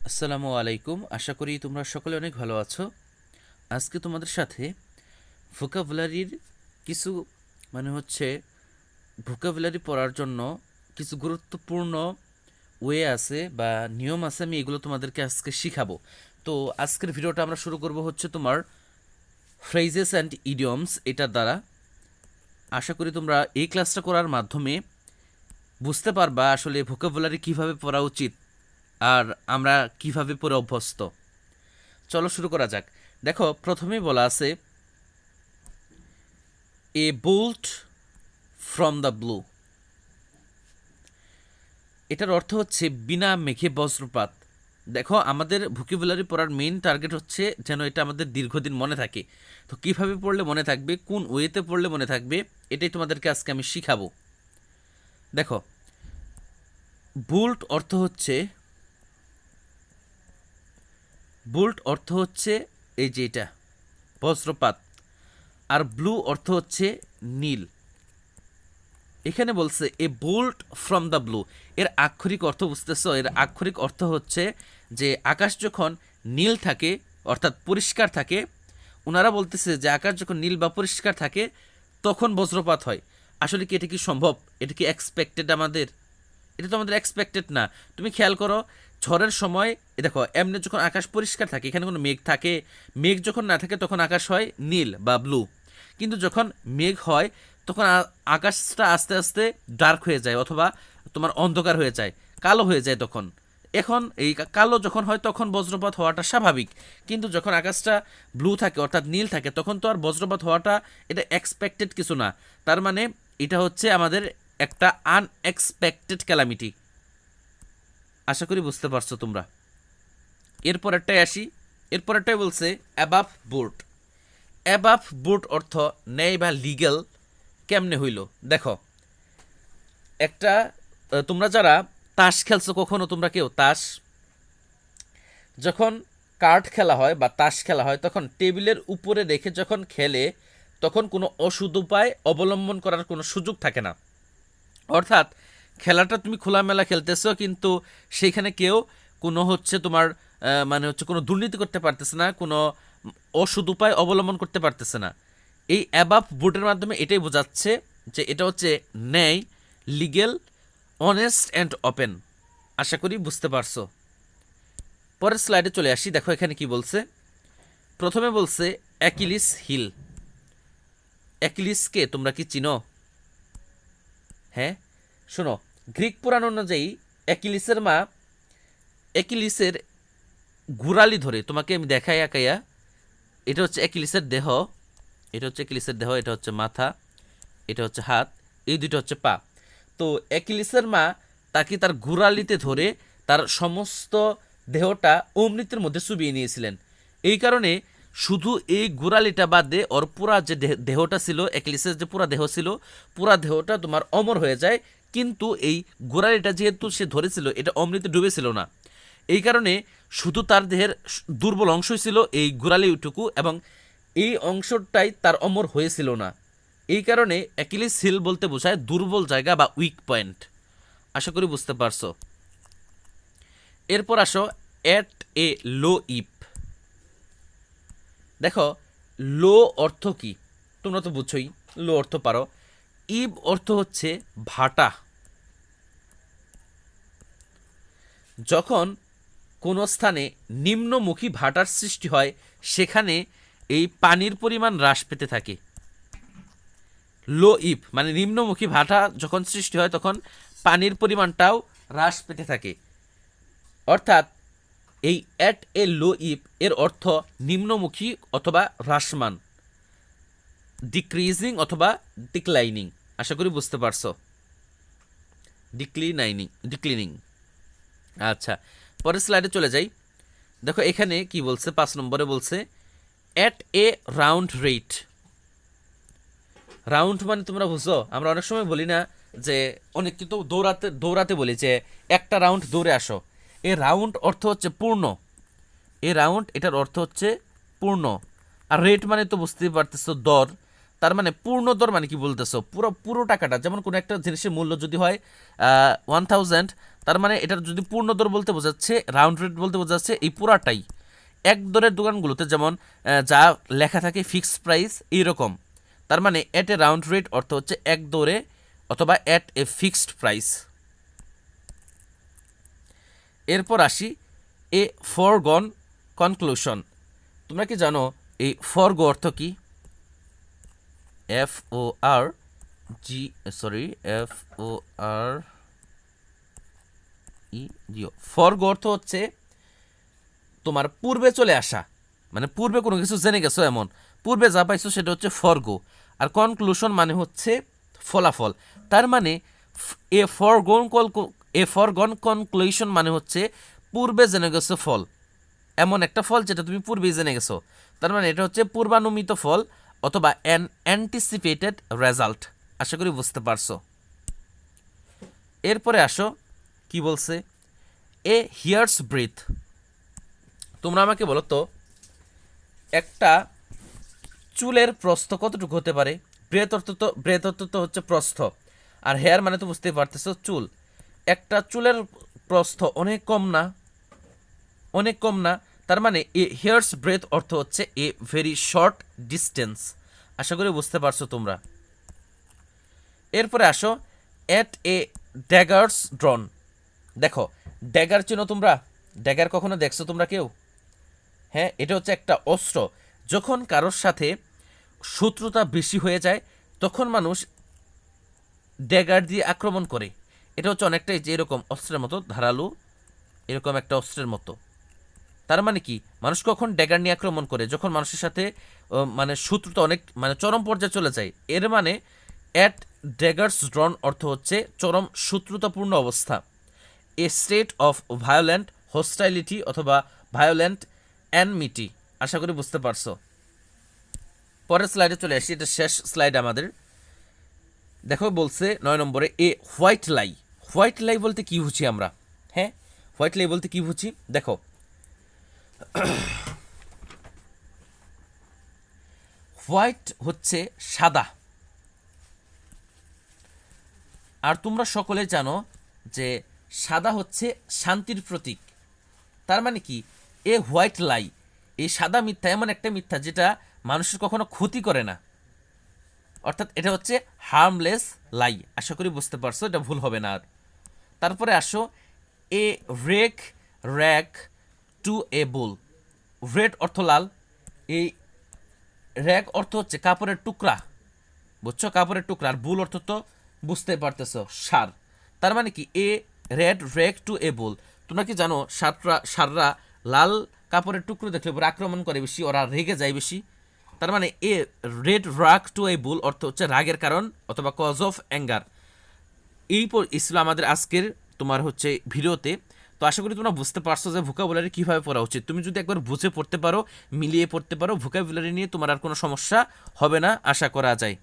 আসসালামু আলাইকুম। আশা করি তোমরা সকলে অনেক ভালো আছো। আজকে তোমাদের সাথে ভোকাবুলারির কিছু হচ্ছে ভোকাবুলারি পড়ার জন্য কিছু গুরুত্বপূর্ণ ওয়ে আছে বা নিয়ম আছে, আমি এগুলো তোমাদেরকে আজকে শিখাবো। তো আজকের ভিডিওটা আমরা শুরু করব হচ্ছে তোমার ফ্রেজেস অ্যান্ড ইডিয়মস এটার দ্বারা। আশা করি তোমরা এই ক্লাসটা করার মাধ্যমে বুঝতে পারবা আসলে ভোকাবুলারি কিভাবে পড়া উচিত আর আমরা কিভাবে পড়ে অভ্যস্ত। চলো শুরু করা যাক। দেখো, প্রথমেই বলা আছে a bolt from the blue. এটার অর্থ হচ্ছে বিনা মেঘে বজ্রপাত। দেখো, আমাদের ভোকাবুলারি পড়ার মেইন টার্গেট হচ্ছে যেন এটা আমাদের দীর্ঘদিন মনে থাকে। তো কিভাবে পড়লে মনে থাকবে, কোন ওয়েতে পড়লে মনে থাকবে, এটাই তোমাদেরকে আজকে আমি শিখাবো। দেখো, বোল্ট অর্থ হচ্ছে এই যে এটা বজ্রপাত, আর ব্লু অর্থ হচ্ছে নীল। এখানে বলছে a bolt from the blue, এর আক্ষরিক অর্থ বুঝতেছো? এর আক্ষরিক অর্থ হচ্ছে যে আকাশ যখন নীল থাকে অর্থাৎ পরিষ্কার থাকে, ওনারা বলতেছে যে আকাশ যখন নীল বা পরিষ্কার থাকে তখন বজ্রপাত হয়। আসলে কি এটা কি সম্ভব? এটা কি এক্সপেক্টেড আমাদের? এটা তো আমাদের এক্সপেক্টেড না। তুমি খেয়াল করো, ঝড়ের সময় দেখো এমনি যখন আকাশ পরিষ্কার থাকে, এখানে কোনো মেঘ থাকে, মেঘ যখন না থাকে তখন আকাশ হয় নীল বা ব্লু। কিন্তু যখন মেঘ হয় তখন আকাশটা আস্তে আস্তে ডার্ক হয়ে যায় অথবা তোমার অন্ধকার হয়ে যায়, কালো হয়ে যায় তখন। এখন এই কালো যখন হয় তখন বজ্রপাত হওয়াটা স্বাভাবিক, কিন্তু যখন আকাশটা ব্লু থাকে অর্থাৎ নীল থাকে তখন তো আর বজ্রপাত হওয়াটা এটা এক্সপেক্টেড কিছু না। তার মানে এটা হচ্ছে আমাদের একটা আনএক্সপেক্টেড ক্যালামিটি। আশা করি বুঝতে পারছো তোমরা। এরপরেরটাই আসি। এরপরেরটাই বলছে অ্যাবাভ বোর্ড। অ্যাবাভ বোর্ড অর্থ ন্যায় বা লিগ্যাল কেমনে হইল। দেখো, একটা তোমরা যারা তাস খেলছো, কখনো তোমরা কেউ তাস, যখন কার্ড খেলা হয় বা তাস খেলা হয় তখন টেবিলের উপরে রেখে যখন খেলে তখন কোনো অসৎ উপায় অবলম্বন করার কোনো সুযোগ থাকে না। অর্থাৎ খেলাটা তুমি খোলামেলা খেলতেছো, কিন্তু সেইখানে কেউ কোনো হচ্ছে তোমার কোনো দুর্নীতি করতে পারতেছে না, কোনো অসৎ উপায় অবলম্বন করতে পারতেছে না। এই অ্যাবাভ বোর্ডের মাধ্যমে এটাই বোঝাচ্ছে যে এটা হচ্ছে ন্যায়, লিগেল, অনেস্ট অ্যান্ড ওপেন। আশা করি বুঝতে পারছো। পরের স্লাইডে চলে আসি। দেখো এখানে কি বলছে। প্রথমে বলছে অ্যাকিলিস হিল। অ্যাকিলিসকে তোমরা কি চিনো? হ্যাঁ, শোনো, গ্রিক পুরাণ অনুযায়ী অ্যাকিলিসের মা অ্যাকিলিসের গুড়ালি ধরে, তোমাকে আমি দেখাই আঁকাইয়া। এটা হচ্ছে অ্যাকিলিসের দেহ, এটা হচ্ছে অ্যাকিলিসের দেহ, এটা হচ্ছে মাথা, এটা হচ্ছে হাত, এই দুটো হচ্ছে পা। তো অ্যাকিলিসের মা তাকে তার গুড়ালিতে ধরে তার সমস্ত দেহটা অমৃতের মধ্যে চুবিয়ে নিয়েছিলেন। এই কারণে শুধু এই গোড়ালিটা বাদে ওর পুরা যে দেহটা ছিল, অ্যাকিলিসের যে পুরা দেহ ছিল, পুরা দেহটা তোমার অমর হয়ে যায়। কিন্তু এই গোড়ালিটা যেহেতু সে ধরেছিল এটা অমৃতে ডুবেছিল না, এই কারণে শুধু তার দেহের দুর্বল অংশই ছিল এই গোড়ালিটুকু, এবং এই অংশটাই তার অমর হয়েছিল না। এই কারণে অ্যাকিলিস হিল বলতে বোঝায় দুর্বল জায়গা বা উইক পয়েন্ট। আশা করি বুঝতে পারছো। এরপর আসো অ্যাট এ লো ইপ। দেখো, লো অর্থ কি তোমরা তো বুঝছোই, লো অর্থ পারো। ইব অর্থ হচ্ছে ভাটা। যখন কোনো স্থানে নিম্নমুখী ভাটার সৃষ্টি হয় সেখানে এই পানির পরিমাণ হ্রাস পেতে থাকে। লো ইপ মানে নিম্নমুখী ভাটা যখন সৃষ্টি হয় তখন পানির পরিমাণটাও হ্রাস পেতে থাকে। অর্থাৎ এই অ্যাট এ লো ইপ এর অর্থ নিম্নমুখী অথবা হ্রাসমান, ডিক্রিজিং অথবা ডিক্লাইনিং। আশা করি বুঝতে পারছো। ডিক্লিনিং। আচ্ছা, পরের স্লাইডে চলে যাই। দেখো এখানে কি বলছে, 5 নম্বরে বলছে at a round rate. Round মানে তোমরা বুঝো, আমরা অনেক সময় বলি না যে অনেক কিন্তু দৌড়াতে দৌড়াতে বলি যে একটা রাউন্ড দৌড়ে আসো। এ রাউন্ড অর্থ হচ্ছে পূর্ণ। এ রাউন্ড এটার অর্থ হচ্ছে পূর্ণ। আর রেট মানে তো বুঝতেই পারতেছো দর। তার মানে পূর্ণ দর মানে কি বলতেছো, পুরো পুরো টাকাটা। যেমন কোনো একটা জিনিসের মূল্য যদি হয় 1000, তার মানে এটার যদি পূর্ণ দর বলতে বোঝাচ্ছে, রাউন্ড রেট বলতে বোঝাচ্ছে এই পুরাটাই। এক দরের দোকানগুলোতে যেমন যা লেখা থাকে ফিক্সড প্রাইস এইরকম, তার মানে এট এ রাউন্ড রেট অর্থ হচ্ছে এক দরে অথবা এট এ ফিক্সড প্রাইস। এরপর আসি এ ফরগন কনক্লুশন। তোমরা কি জানো এই ফরগো অর্থ কি? FORGO ফরগো অর্থ হচ্ছে তোমার পূর্বে চলে আসা, মানে পূর্বে কোনো কিছু জেনে গেছো এমন, পূর্বে যা পাইছো সেটা হচ্ছে ফরগো। আর কনক্লুশন মানে হচ্ছে ফলাফল। তার মানে এ ফরগন কনক্লুশন মানে হচ্ছে পূর্বে জেনে গেছো ফল, এমন একটা ফল যেটা তুমি পূর্বেই জেনে গেছো। তার মানে এটা হচ্ছে পূর্বানুমিত ফল অথবা অ্যান অ্যান্টিসিপেটেড রেজাল্ট। আশা করি বুঝতে পারছো। এরপরে আসো কি বলছে, এ হিয়ার্স ব্রিথ। তোমরা আমাকে বলো তো একটা চুলের প্রস্থ কতটুকু হতে পারে? ব্রেথ অর্থ তো হচ্ছে প্রস্থ, আর হেয়ার মানে তো বুঝতেই পারতেছো চুল। একটা চুলের প্রস্থ অনেক কম না, অনেক কম না। তার মানে এ হেয়ার্স ব্রেথ অর্থ হচ্ছে এ ভেরি শর্ট ডিস্টেন্স। আশা করি বুঝতে পারছো তোমরা। এরপরে আসো এট এ ড্যাগার্স ড্রন। দেখো ড্যাগার চিনো তোমরা? ড্যাগার কখনো দেখছো তোমরা কেউ? হ্যাঁ, এটা হচ্ছে একটা অস্ত্র। যখন কারোর সাথে শত্রুতা বেশি হয়ে যায় তখন মানুষ ড্যাগার দিয়ে আক্রমণ করে। এটা হচ্ছে অনেকটাই যে এরকম অস্ত্রের মতো ধারালো, এরকম একটা অস্ত্রের মতো। তার মানে কি, মানুষ কখন ড্যাগার নিয়ে আক্রমণ করে? যখন মানুষের সাথে মানে শত্রুতা অনেক মানে চরম পর্যায়ে চলে যায়। এর মানে অ্যাট ড্যাগার্স ড্রন অর্থ হচ্ছে চরম শত্রুতাপূর্ণ অবস্থা, এ স্টেট অফ ভায়োলেন্ট হোস্টাইলিটি অথবা ভায়োলেন্ট অ্যানমিটি। আশা করি বুঝতে পারছো। পরের স্লাইডে চলে আসি, এটা শেষ স্লাইড আমাদের। দেখো বলছে 9 নম্বরে এ হোয়াইট লাই। হোয়াইট লাই বলতে কি বুঝি আমরা? হ্যাঁ, হোয়াইট লাই বলতে কি বুঝি দেখো, হোয়াইট হচ্ছে সাদা। আর তোমরা সকলে জানো যে সাদা হচ্ছে শান্তির প্রতীক। তার মানে কি, এ হোয়াইট লাই, এই সাদা মিথ্যা এমন একটা মিথ্যা যেটা মানুষের কখনো ক্ষতি করে না, অর্থাৎ এটা হচ্ছে হার্মলেস লাই। আশা করি বুঝতে পারছো, এটা ভুল হবে না আর। তারপরে আসো এ রেক র্যাক টু এ বুল। রেড অর্থ লাল, এই র্যাক অর্থ হচ্ছে কাপড়ের টুকরা, বুঝছো, কাপড়ের টুকরা। আর বুল অর্থ তো বুঝতে পারতেছো সার। তার মানে কি, এ রেড রেক টু এ বুল। তোমরা কি জানো সাররা লাল কাপড়ের টুকরো দেখলে পরে আক্রমণ করে বেশি, ওরা রেগে যায় বেশি। তার মানে এ রেড রাগ টু এ বুল অর্থ হচ্ছে রাগের কারণ অথবা কজ অফ অ্যাঙ্গার। এই ছিল আমাদের আজকের তোমার হচ্ছে ভিডিওতে। তো আশা করি তোমরা বুঝতে পারছো যে ভোকাবুলারি কীভাবে পড়া উচিত। তুমি যদি একবার বুঝে পড়তে পারো, মিলিয়ে পড়তে পারো, ভোকাবুলারি নিয়ে তোমার আর কোনো সমস্যা হবে না আশা করা যায়।